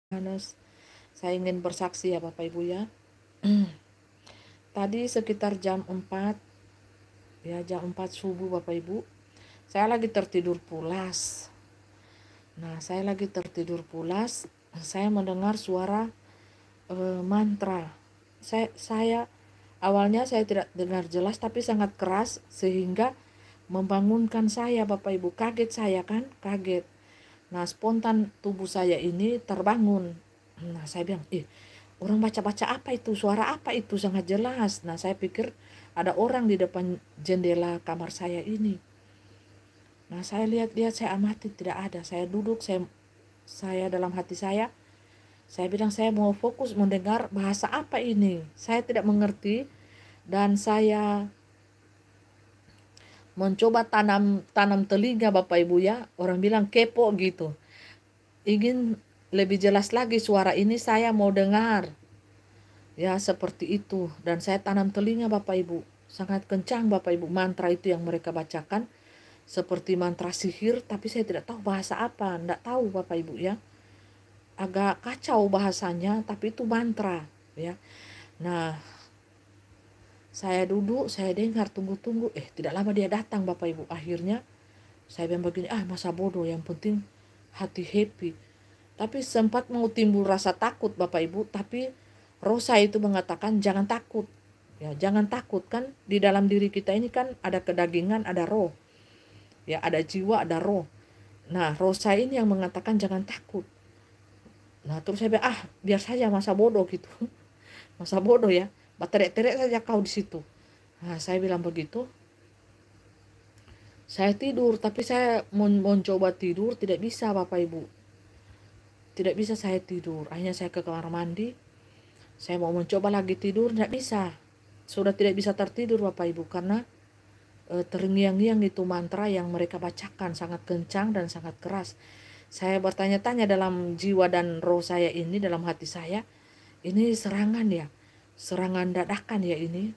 Yohanes. Saya ingin bersaksi ya Bapak Ibu ya. Tadi sekitar jam 4 ya, jam 4 subuh Bapak Ibu. Saya lagi tertidur pulas. Saya lagi tertidur pulas. Saya mendengar suara mantra. Saya awalnya saya tidak dengar jelas tapi sangat keras sehingga membangunkan saya Bapak Ibu. Kaget saya kan, kaget. Spontan tubuh saya ini terbangun. Saya bilang, orang baca-baca apa itu? Suara apa itu? Sangat jelas. Saya pikir ada orang di depan jendela kamar saya ini. Saya lihat-lihat, saya amati, tidak ada. Saya duduk, saya dalam hati saya bilang saya mau fokus mendengar bahasa apa ini. Saya tidak mengerti dan saya mencoba tanam telinga Bapak Ibu ya. Orang bilang kepo gitu. Ingin lebih jelas lagi suara ini, saya mau dengar. Ya seperti itu. Dan saya tanam telinga Bapak Ibu. Sangat kencang Bapak Ibu mantra itu yang mereka bacakan. Seperti mantra sihir, tapi saya tidak tahu bahasa apa. Tidak tahu Bapak Ibu ya. Agak kacau bahasanya, tapi itu mantra ya. Saya duduk, saya dengar, tunggu-tunggu. Tidak lama dia datang Bapak Ibu. Akhirnya saya bilang begini, masa bodoh, yang penting hati happy. Tapi sempat mau timbul rasa takut Bapak Ibu, tapi roh saya itu mengatakan jangan takut. Ya, jangan takut, kan di dalam diri kita ini kan ada kedagingan, ada roh. Ya, ada jiwa, ada roh. Roh saya ini yang mengatakan jangan takut. Terus saya bilang, biar saja masa bodoh gitu. Masa bodoh ya. Baterek-terek saja kau di situ. Saya bilang begitu. Saya tidur, tapi saya mencoba tidur, tidak bisa Bapak Ibu. Tidak bisa saya tidur. Akhirnya saya ke kamar mandi. Saya mau mencoba lagi tidur, tidak bisa. Sudah tidak bisa tertidur Bapak Ibu, karena terngiang-ngiang itu mantra yang mereka bacakan sangat kencang dan sangat keras. Saya bertanya-tanya dalam jiwa dan roh saya ini, dalam hati saya, ini serangan ya, serangan dadakan ya ini,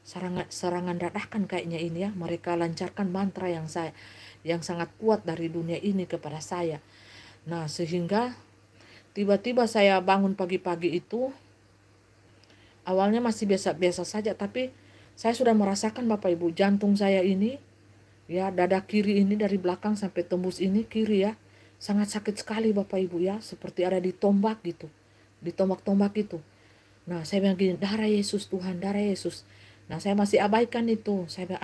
serangan dadakan kayaknya ini ya. Mereka lancarkan mantra yang sangat kuat dari dunia ini kepada saya. Sehingga tiba-tiba saya bangun pagi-pagi itu, awalnya masih biasa-biasa saja, tapi saya sudah merasakan Bapak Ibu, jantung saya ini, ya dada kiri ini dari belakang sampai tembus ini kiri ya, sangat sakit sekali Bapak Ibu ya, seperti ada ditombak gitu, ditombak-tombak itu. Saya bilang gini, darah Yesus Tuhan, darah Yesus. Saya masih abaikan itu. Saya bilang,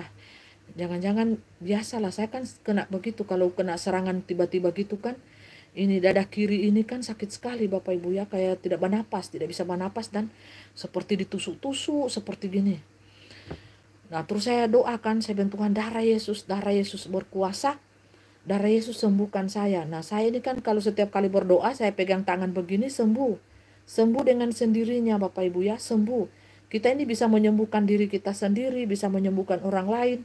jangan-jangan biasalah, saya kan kena begitu, kalau kena serangan tiba-tiba gitu kan, ini dada kiri ini kan sakit sekali Bapak Ibu ya, kayak tidak bernapas, tidak bisa bernapas dan seperti ditusuk-tusuk seperti gini. Terus saya doakan, saya bilang Tuhan, darah Yesus berkuasa, darah Yesus sembuhkan saya. Saya ini kan kalau setiap kali berdoa saya pegang tangan begini sembuh. Sembuh dengan sendirinya Bapak Ibu ya, sembuh. Kita ini bisa menyembuhkan diri kita sendiri, bisa menyembuhkan orang lain,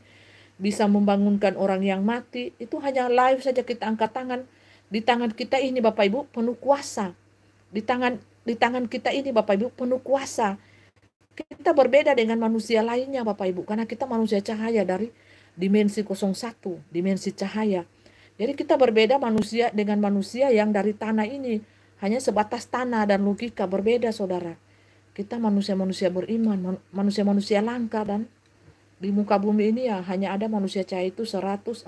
bisa membangunkan orang yang mati. Itu hanya live saja kita angkat tangan. Di tangan kita ini Bapak Ibu penuh kuasa. Di tangan kita ini Bapak Ibu penuh kuasa. Kita berbeda dengan manusia lainnya Bapak Ibu, karena kita manusia cahaya dari dimensi 01, dimensi cahaya. Jadi kita berbeda manusia dengan manusia yang dari tanah ini, hanya sebatas tanah dan logika, berbeda saudara. Kita manusia-manusia beriman, manusia-manusia langka, dan di muka bumi ini ya hanya ada manusia cahaya itu 144.000.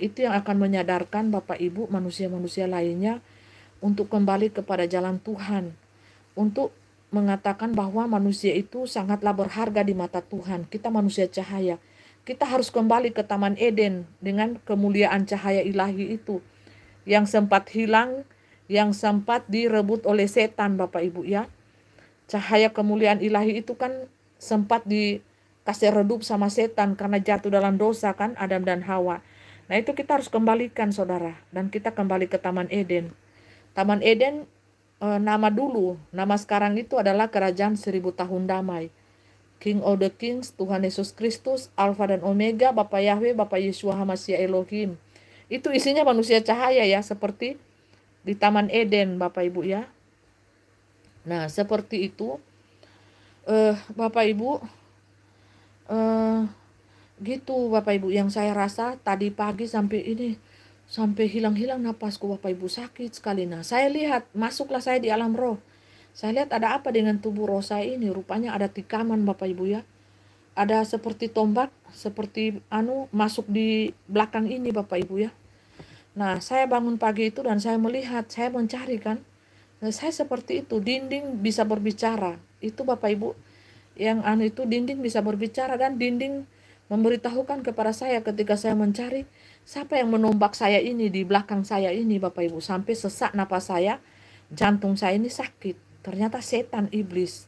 Itu yang akan menyadarkan Bapak Ibu manusia-manusia lainnya untuk kembali kepada jalan Tuhan, untuk mengatakan bahwa manusia itu sangatlah berharga di mata Tuhan. Kita manusia cahaya. Kita harus kembali ke Taman Eden dengan kemuliaan cahaya ilahi itu yang sempat hilang, yang sempat direbut oleh setan Bapak Ibu ya. Cahaya kemuliaan ilahi itu kan sempat dikasih redup sama setan karena jatuh dalam dosa kan, Adam dan Hawa. Itu kita harus kembalikan saudara, dan kita kembali ke Taman Eden. Taman Eden nama sekarang itu adalah Kerajaan 1000 Tahun Damai. King of the Kings, Tuhan Yesus Kristus, Alfa dan Omega, Bapa Yahweh, Bapa Yeshua HaMashiach Elohim. Itu isinya manusia cahaya ya, seperti di Taman Eden Bapak Ibu ya. Seperti itu Bapak Ibu, gitu Bapak Ibu, yang saya rasa tadi pagi sampai ini Sampai hilang-hilang napasku Bapak Ibu, sakit sekali. Nah saya lihat, masuklah saya di alam roh. Saya lihat ada apa dengan tubuh roh saya ini. Rupanya ada tikaman Bapak Ibu ya. Ada seperti tombak, seperti masuk di belakang ini Bapak Ibu ya. Nah saya bangun pagi itu dan saya melihat, saya mencari kan. Nah, saya seperti itu, dinding bisa berbicara. Itu Bapak Ibu, yang itu dinding bisa berbicara, dan dinding memberitahukan kepada saya ketika saya mencari, siapa yang menombak saya ini di belakang saya ini Bapak Ibu, sampai sesak napas saya, jantung saya ini sakit. Ternyata setan, iblis.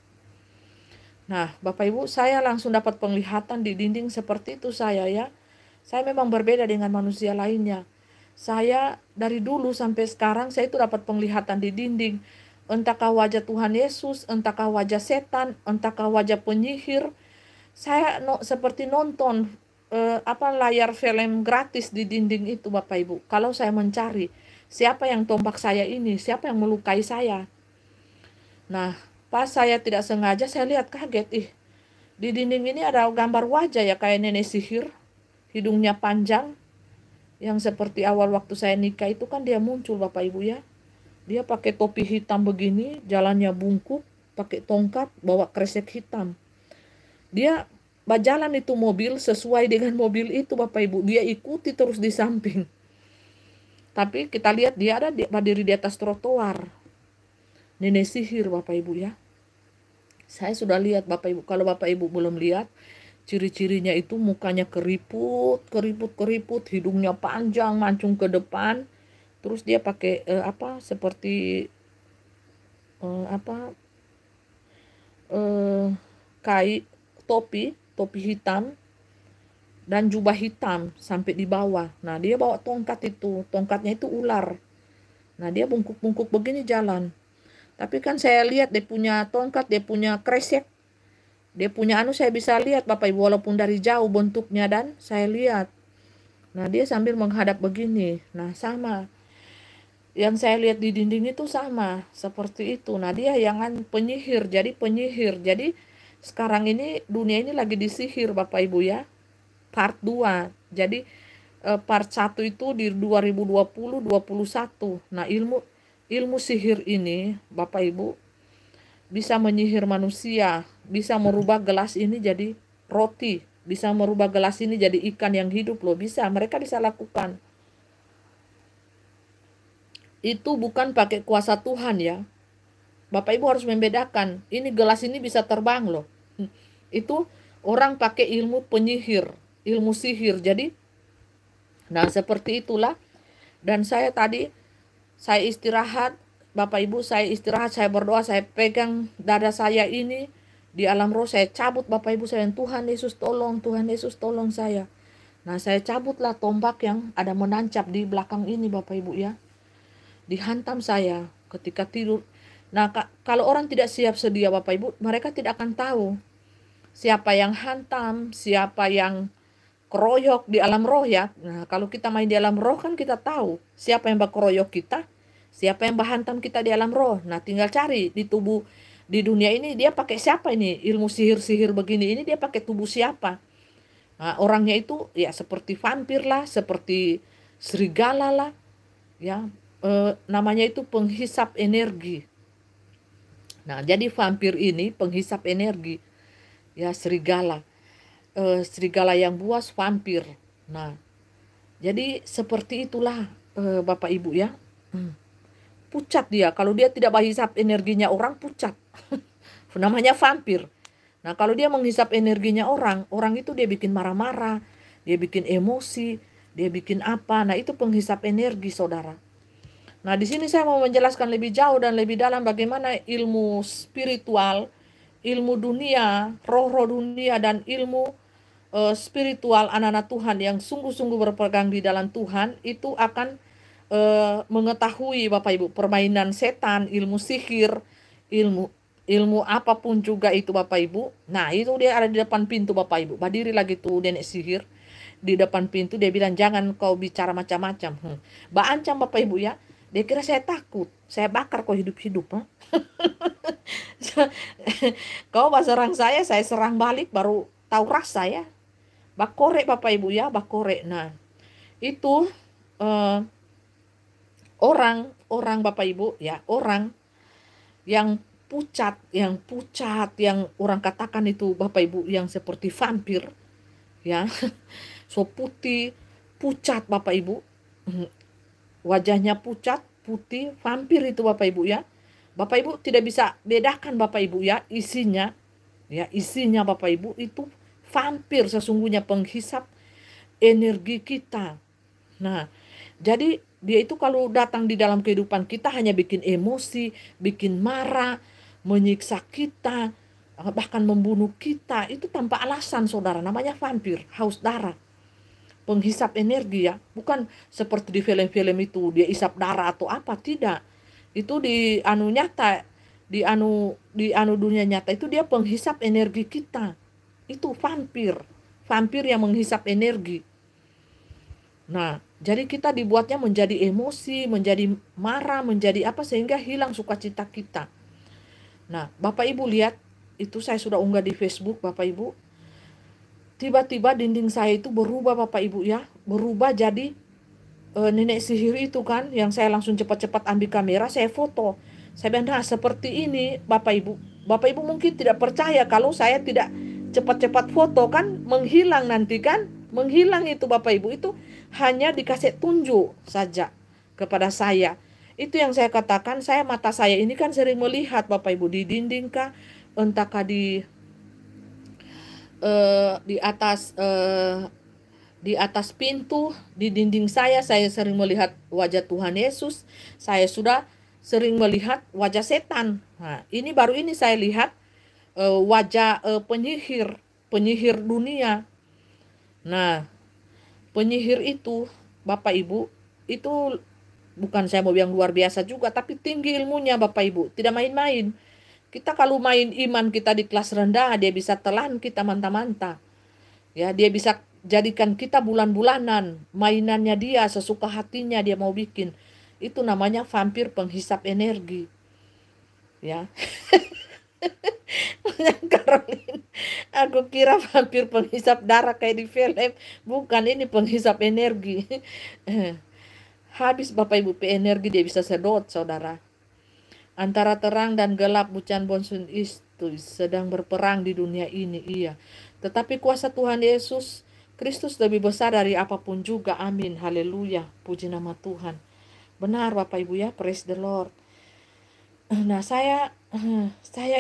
Nah Bapak Ibu, saya langsung dapat penglihatan di dinding seperti itu saya ya. Saya memang berbeda dengan manusia lainnya. Saya dari dulu sampai sekarang saya itu dapat penglihatan di dinding. Entahkah wajah Tuhan Yesus, entahkah wajah setan, entahkah wajah penyihir. Saya seperti nonton layar film gratis di dinding itu Bapak Ibu. Kalau saya mencari siapa yang tombak saya ini, siapa yang melukai saya. Nah, pas saya tidak sengaja saya lihat, kaget, di dinding ini ada gambar wajah ya, kayak nenek sihir, hidungnya panjang. Yang seperti awal waktu saya nikah itu kan dia muncul Bapak Ibu ya. Dia pakai topi hitam begini, jalannya bungkuk, pakai tongkat, bawa kresek hitam. Dia berjalan itu mobil sesuai dengan mobil itu Bapak Ibu. Dia ikuti terus di samping. Tapi kita lihat dia ada berdiri di atas trotoar. Nenek sihir Bapak Ibu ya. Saya sudah lihat Bapak Ibu. Kalau Bapak Ibu belum lihat, ciri-cirinya itu mukanya keriput, hidungnya panjang, mancung ke depan. Terus dia pakai seperti topi hitam dan jubah hitam sampai di bawah. Nah dia bawa tongkat itu, tongkatnya itu ular. Nah dia bungkuk-bungkuk begini jalan. Tapi kan saya lihat dia punya tongkat, dia punya kresek, dia punya saya bisa lihat Bapak Ibu, walaupun dari jauh bentuknya, dan saya lihat. Nah dia sambil menghadap begini. Nah sama yang saya lihat di dinding itu sama seperti itu. Nah dia yang penyihir. Jadi sekarang ini dunia ini lagi disihir Bapak Ibu ya. Part 2. Jadi part 1 itu di 2020-21. Nah ilmu sihir ini Bapak Ibu bisa menyihir manusia, bisa merubah gelas ini jadi roti, bisa merubah gelas ini jadi ikan yang hidup loh, bisa, mereka bisa lakukan. Itu bukan pakai kuasa Tuhan ya. Bapak Ibu harus membedakan, ini gelas ini bisa terbang loh. Itu orang pakai ilmu penyihir, ilmu sihir. Jadi, nah seperti itulah. Dan saya tadi, saya istirahat, Bapak Ibu, saya istirahat, saya berdoa, saya pegang dada saya ini di alam roh, saya cabut Bapak Ibu, saya, Tuhan Yesus tolong, Tuhan Yesus tolong saya. Nah saya cabutlah tombak yang ada menancap di belakang ini Bapak Ibu ya. Dihantam saya ketika tidur. Nah kalau orang tidak siap sedia Bapak Ibu, mereka tidak akan tahu siapa yang hantam, siapa yang keroyok di alam roh ya. Nah kalau kita main di alam roh kan kita tahu siapa yang berkeroyok kita, siapa yang berhantam kita di alam roh. Nah tinggal cari di tubuh, di dunia ini dia pakai siapa ini, ilmu sihir-sihir begini ini dia pakai tubuh siapa. Nah, orangnya itu ya seperti vampir lah, seperti serigala lah ya. Namanya itu penghisap energi. Nah jadi vampir ini penghisap energi ya, serigala. Serigala yang buas vampir. Nah jadi seperti itulah Bapak Ibu ya. Pucat dia, kalau dia tidak menghisap energinya orang, pucat. Namanya vampir. Nah kalau dia menghisap energinya orang, orang itu dia bikin marah-marah, dia bikin emosi, dia bikin apa. Nah itu penghisap energi saudara. Nah di sini saya mau menjelaskan lebih jauh dan lebih dalam bagaimana ilmu spiritual, ilmu dunia, roh-roh dunia, dan ilmu spiritual anak-anak Tuhan yang sungguh-sungguh berpegang di dalam Tuhan itu akan mengetahui Bapak Ibu permainan setan, ilmu sihir, ilmu apapun juga itu Bapak Ibu. Nah itu dia ada di depan pintu Bapak Ibu. Berdiri lagi tuh nenek sihir di depan pintu, dia bilang jangan kau bicara macam-macam. Ancam Bapak Ibu ya. Dia kira saya takut, saya bakar kau hidup-hidup. Kau serang saya serang balik, baru tahu rasa ya. Bakorek Bapak Ibu ya, bakorek. Nah itu eh, orang Bapak Ibu ya, orang yang pucat, yang orang katakan itu Bapak Ibu yang seperti vampir ya, so putih, pucat Bapak Ibu, wajahnya pucat, putih, vampir itu Bapak Ibu ya. Bapak Ibu tidak bisa bedakan Bapak Ibu ya, isinya Bapak Ibu itu vampir, sesungguhnya penghisap energi kita. Nah, jadi dia itu kalau datang di dalam kehidupan kita hanya bikin emosi, bikin marah, menyiksa kita, bahkan membunuh kita. Itu tanpa alasan saudara, namanya vampir, haus darah. Penghisap energi ya, bukan seperti di film-film itu dia isap darah atau apa, tidak. Itu di nyata, di dunia nyata itu dia penghisap energi kita. Itu vampir yang menghisap energi. Nah, jadi kita dibuatnya menjadi emosi, menjadi marah, menjadi apa sehingga hilang sukacita kita. Nah, Bapak Ibu lihat, itu saya sudah unggah di Facebook Bapak Ibu. Tiba-tiba dinding saya itu berubah Bapak Ibu ya, berubah jadi nenek sihir itu kan, yang saya langsung cepat-cepat ambil kamera, saya foto. Saya bilang, nah seperti ini Bapak Ibu. Bapak Ibu mungkin tidak percaya kalau saya tidak cepat-cepat foto kan, menghilang nanti kan, menghilang itu Bapak Ibu, itu hanya dikasih tunjuk saja kepada saya. Itu yang saya katakan, mata saya ini kan sering melihat Bapak Ibu di dinding kah, entahkah di atas pintu, di dinding saya sering melihat wajah Tuhan Yesus. Saya sudah sering melihat wajah setan. Nah, baru ini saya lihat wajah penyihir dunia. Nah, penyihir itu Bapak Ibu, itu bukan saya mau bilang luar biasa juga, tapi tinggi ilmunya Bapak Ibu, tidak main-main. Kita kalau main iman kita di kelas rendah, dia bisa telan kita mantap-mantap. Ya, dia bisa jadikan kita bulan-bulanan, mainannya dia, sesuka hatinya dia mau bikin. Itu namanya vampir penghisap energi. Ya. Caroline, aku kira vampir penghisap darah kayak di film. Bukan, ini penghisap energi. Habis Bapak Ibu energi, dia bisa sedot saudara. Antara terang dan gelap Bucan Bonsun itu sedang berperang di dunia ini, iya. Tetapi kuasa Tuhan Yesus Kristus lebih besar dari apapun juga. Amin. Haleluya. Puji nama Tuhan. Benar Bapak Ibu ya. Praise the Lord. Nah, saya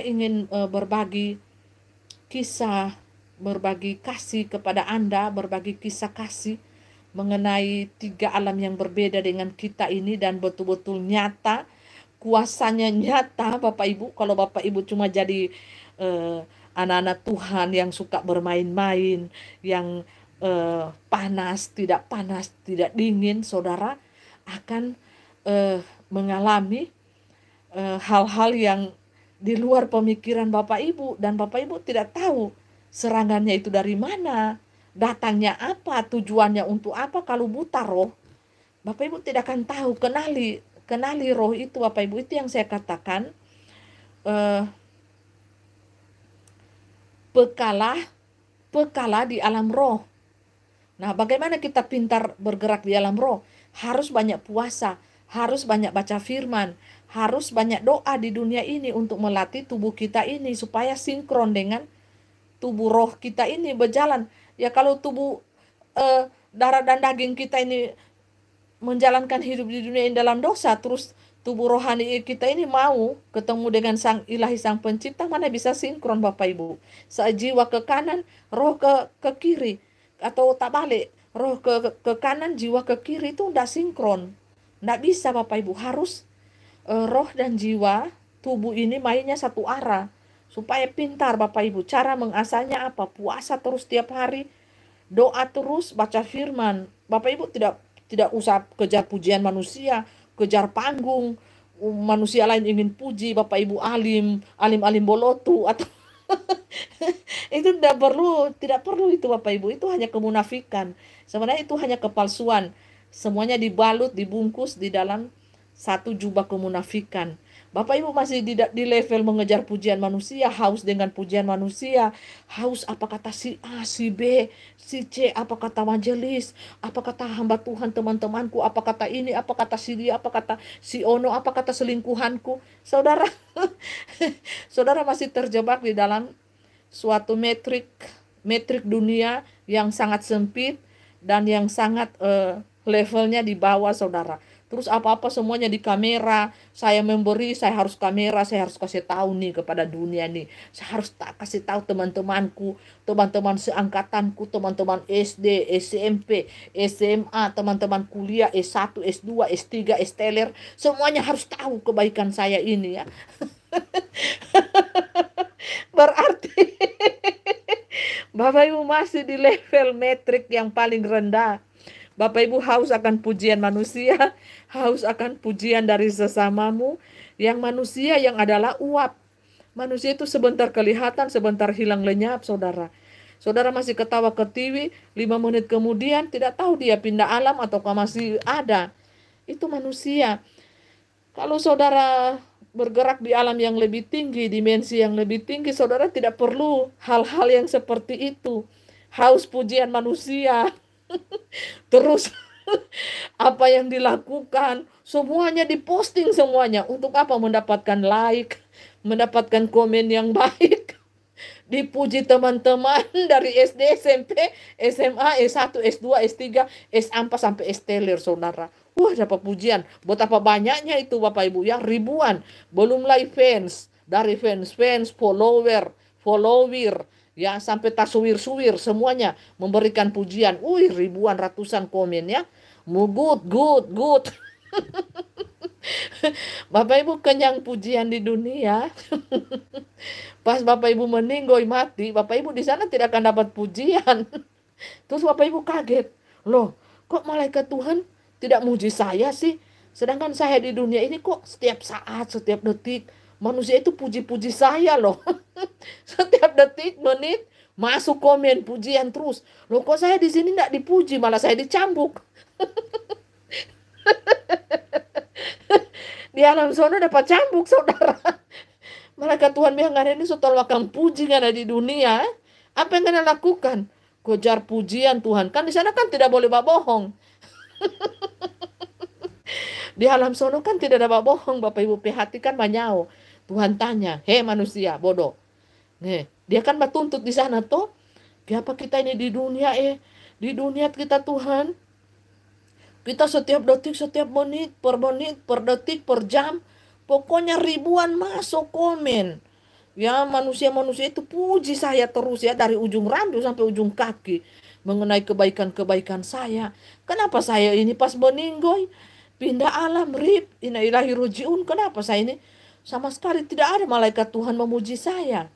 ingin berbagi kisah, berbagi kasih kepada Anda, berbagi kisah kasih mengenai 3 alam yang berbeda dengan kita ini, dan betul-betul nyata, kuasanya nyata Bapak Ibu. Kalau Bapak Ibu cuma jadi anak-anak Tuhan yang suka bermain-main, yang panas tidak dingin, saudara akan mengalami hal-hal yang di luar pemikiran Bapak Ibu, dan Bapak Ibu tidak tahu serangannya itu dari mana, datangnya apa, tujuannya untuk apa. Kalau buta roh, Bapak Ibu tidak akan tahu. Kenali roh itu Bapak Ibu. Itu yang saya katakan, pekalah di alam roh. Nah, bagaimana kita pintar bergerak di alam roh? Harus banyak puasa, harus banyak baca firman, harus banyak doa di dunia ini untuk melatih tubuh kita ini supaya sinkron dengan tubuh roh kita ini berjalan. Ya, kalau tubuh darah dan daging kita ini menjalankan hidup di dunia ini dalam dosa, terus tubuh rohani kita ini mau ketemu dengan Sang Ilahi, Sang Pencipta, mana bisa sinkron Bapak Ibu? Jiwa ke kanan, roh ke kiri, atau tak balik, roh ke kanan, jiwa ke kiri, itu tidak sinkron. Tidak bisa Bapak Ibu, harus roh dan jiwa, tubuh ini mainnya satu arah. Supaya pintar Bapak Ibu, cara mengasahnya apa? Puasa terus tiap hari, doa terus, baca firman. Bapak Ibu tidak usah kejar pujian manusia, kejar panggung. Manusia lain ingin puji Bapak Ibu alim bolotu atau itu tidak perlu itu Bapak Ibu. Itu hanya kemunafikan. Sebenarnya itu hanya kepalsuan. Semuanya dibalut, dibungkus di dalam satu jubah kemunafikan. Bapak Ibu masih di level mengejar pujian manusia, haus dengan pujian manusia, haus apa kata si A, si B, si C, apa kata majelis, apa kata hamba Tuhan teman-temanku, apa kata ini, apa kata si dia, apa kata si Ono, apa kata selingkuhanku. Saudara, saudara masih terjebak di dalam suatu metrik dunia yang sangat sempit dan yang sangat levelnya di bawah, saudara. Terus apa-apa semuanya di kamera. Saya memberi, saya harus kamera, saya harus kasih tahu nih kepada dunia nih. Saya harus kasih tahu teman-temanku, teman-teman seangkatanku, teman-teman SD, SMP, SMA, teman-teman kuliah, S1, S2, S3, S-teler. Semuanya harus tahu kebaikan saya ini ya. Berarti Bapak Ibu masih di level metrik yang paling rendah. Bapak Ibu haus akan pujian manusia, haus akan pujian dari sesamamu, yang manusia yang adalah uap. Manusia itu sebentar kelihatan, sebentar hilang lenyap, saudara. Saudara masih ketawa ketiwi, 5 menit kemudian tidak tahu dia pindah alam ataukah masih ada. Itu manusia. Kalau saudara bergerak di alam yang lebih tinggi, dimensi yang lebih tinggi, saudara tidak perlu hal-hal yang seperti itu. Haus pujian manusia. Terus apa yang dilakukan semuanya diposting semuanya. Untuk apa? Mendapatkan like, mendapatkan komen yang baik, dipuji teman-teman dari SD, SMP, SMA, S1, S2, S3, S4 sampai S-teler, saudara. Wah, dapat pujian. Betapa banyaknya itu Bapak Ibu ya, ribuan. Belum lagi fans, dari fans, follower, ya sampai taswir-suwir semuanya memberikan pujian. Ribuan ratusan komen ya. Good. Bapak Ibu kenyang pujian di dunia. Pas Bapak Ibu meninggoy mati, Bapak Ibu di sana tidak akan dapat pujian. Terus Bapak Ibu kaget. Loh, kok malaikat Tuhan tidak muji saya sih? Sedangkan saya di dunia ini kok setiap saat, setiap detik manusia itu puji-puji saya loh. Setiap detik, menit, masuk komen pujian terus. Loh kok saya di sini tidak dipuji, malah saya dicambuk. Di alam sana dapat cambuk, saudara. Malaikat Tuhan bilang, ini soal makan puji ada di dunia. Apa yang kalian lakukan? Kejar pujian Tuhan. Kan di sana kan tidak boleh bohong. Di alam sono kan tidak ada bohong, Bapak Ibu perhatikan manyau. Tuhan tanya, hei manusia bodoh. Nih, dia kan bertuntut di sana toh. Kenapa kita ini di dunia di dunia kita Tuhan. Kita setiap detik, setiap menit, per detik, per jam, pokoknya ribuan masuk komen. Ya, manusia-manusia itu puji saya terus ya dari ujung rambut sampai ujung kaki mengenai kebaikan-kebaikan saya. Kenapa saya ini pas meninggoy pindah alam rib inna ilahi rojiun, kenapa saya ini sama sekali tidak ada malaikat Tuhan memuji saya.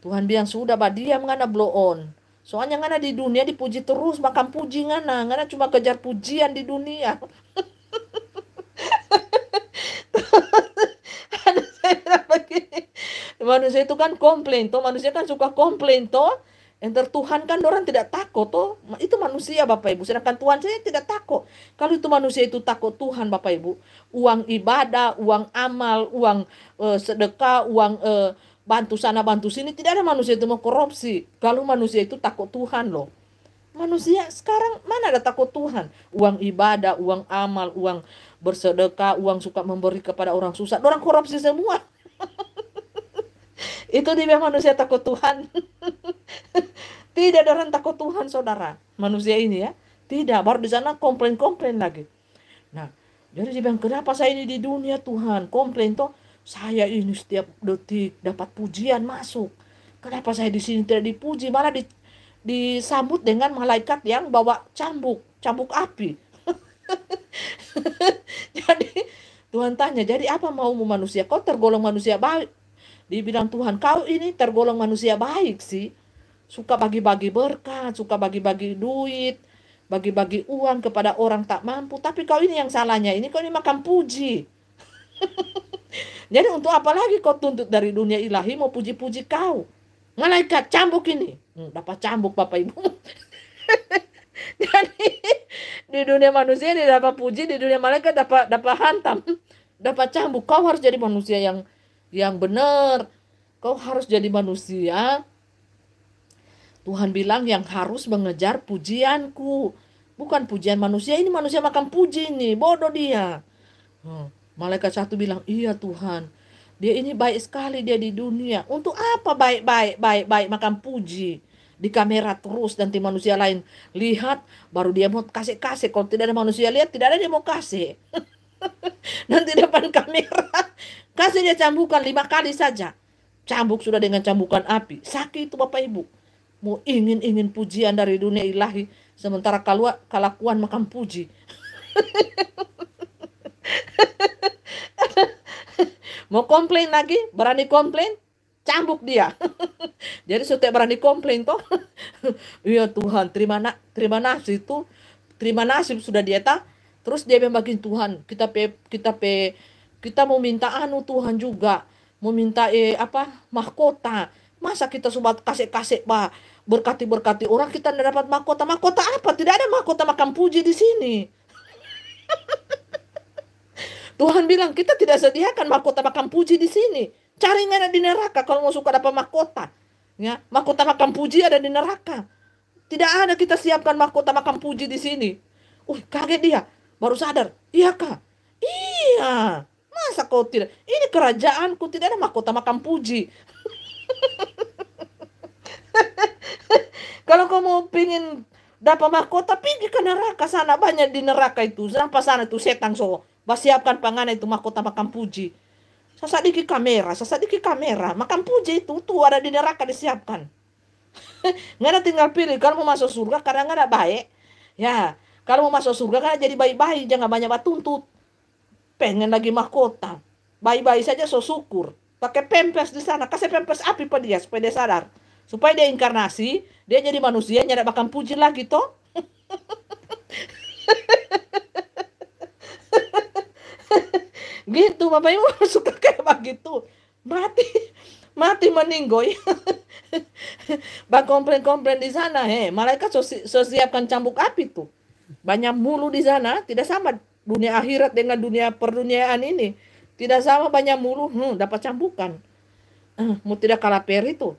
Tuhan bilang sudah diam ngana blow on. Soalnya ngana di dunia dipuji terus, makan puji ngana cuma kejar pujian di dunia. Manusia itu kan komplain toh, manusia kan suka komplain toh. Enter Tuhan kan orang tidak takut toh. Itu manusia Bapak Ibu. Sedangkan Tuhan saya tidak takut. Kalau itu manusia itu takut Tuhan Bapak Ibu, uang ibadah, uang amal, uang sedekah, uang bantu sana bantu sini, tidak ada manusia itu mau korupsi. Kalau manusia itu takut Tuhan loh. Manusia sekarang mana ada takut Tuhan? Uang ibadah, uang amal, uang bersedekah, uang suka memberi kepada orang susah, orang korupsi semua. Itu dia manusia takut Tuhan. Tidak ada orang takut Tuhan, saudara. Manusia ini ya. Tidak, baru di sana komplain lagi. Nah, jadi dia bilang, kenapa saya ini di dunia Tuhan? Komplain toh, saya ini setiap detik dapat pujian masuk. Kenapa saya di sini tidak dipuji? Malah disambut dengan malaikat yang bawa cambuk api. Jadi Tuhan tanya, jadi apa maumu manusia? Kau tergolong manusia baik. Dibilang Tuhan, kau ini tergolong manusia baik sih. Suka bagi-bagi berkat, suka bagi-bagi duit, bagi-bagi uang kepada orang tak mampu. Tapi kau ini yang salahnya, ini kau ini makan puji. Jadi untuk apa lagi kau tuntut dari dunia ilahi mau puji-puji kau? Malaikat cambuk ini. Dapat cambuk Bapak Ibu. Jadi di dunia manusia dia dapat puji, di dunia malaikat dapat hantam. dapat cambuk. Kau harus jadi manusia yang benar. Kau harus jadi manusia, Tuhan bilang, yang harus mengejar pujianku. Bukan pujian manusia. Ini manusia makan puji nih. Bodoh dia. Malaikat satu bilang, iya Tuhan, dia ini baik sekali dia di dunia. Untuk apa baik makan puji di kamera terus, nanti manusia lain lihat baru dia mau kasih. Kalau tidak ada manusia lihat, tidak ada dia mau kasih. Nanti depan kamera kasih dia cambukan 5 kali saja. Cambuk sudah dengan cambukan api. Sakit itu Bapak Ibu. Mau ingin pujian dari dunia ilahi, sementara kelakuan makan puji. Mau komplain lagi, berani komplain, cambuk dia. Jadi setiap berani komplain toh. Iya Tuhan, terima nasib itu, terima nasib sudah dieta. Terus dia membagi Tuhan, kita mau minta Tuhan juga, mau minta mahkota. Masa kita sobat kasih Pak, berkati orang, kita tidak dapat mahkota. Mahkota apa? Tidak ada mahkota makan puji di sini. Tuhan bilang kita tidak sediakan mahkota makan puji di sini. Cari ada di neraka kalau mau suka dapat mahkota. Ya, mahkota makan puji ada di neraka. Tidak ada kita siapkan mahkota makan puji di sini. Kaget dia, baru sadar. Iya Kak? Iya. Masa kau tidak? Ini kerajaanku, tidak ada mahkota makan puji. Kalau kau mau pingin dapat mahkota, pergi ke neraka sana, banyak di neraka itu. Sampai sana itu setan siapkan panganan itu mahkota makan puji. Sasadiki kamera, makan puji itu tuh ada di neraka disiapkan. Nggak ada tinggal pilih. Kalau mau masuk surga karena nggak ada baik, ya. Kalau mau masuk surga karena jadi baik-baik, jangan banyak tuntut. Pengen lagi mahkota, baik-baik saja syukur. Pakai pempes di sana, kasih pempes api pada dia supaya dia sadar, supaya dia inkarnasi, dia jadi manusia, nyada makan puji lagi toh. Gitu Bapak Ibu, suka kayak begitu. Mati meninggoy. Bang komplain di sana, malaikat siapkan cambuk api tuh. Banyak mulu di sana, tidak sama dunia akhirat dengan dunia perduniaan ini. Tidak sama, banyak mulu, dapat cambukan. Mau tidak kalah peri tuh.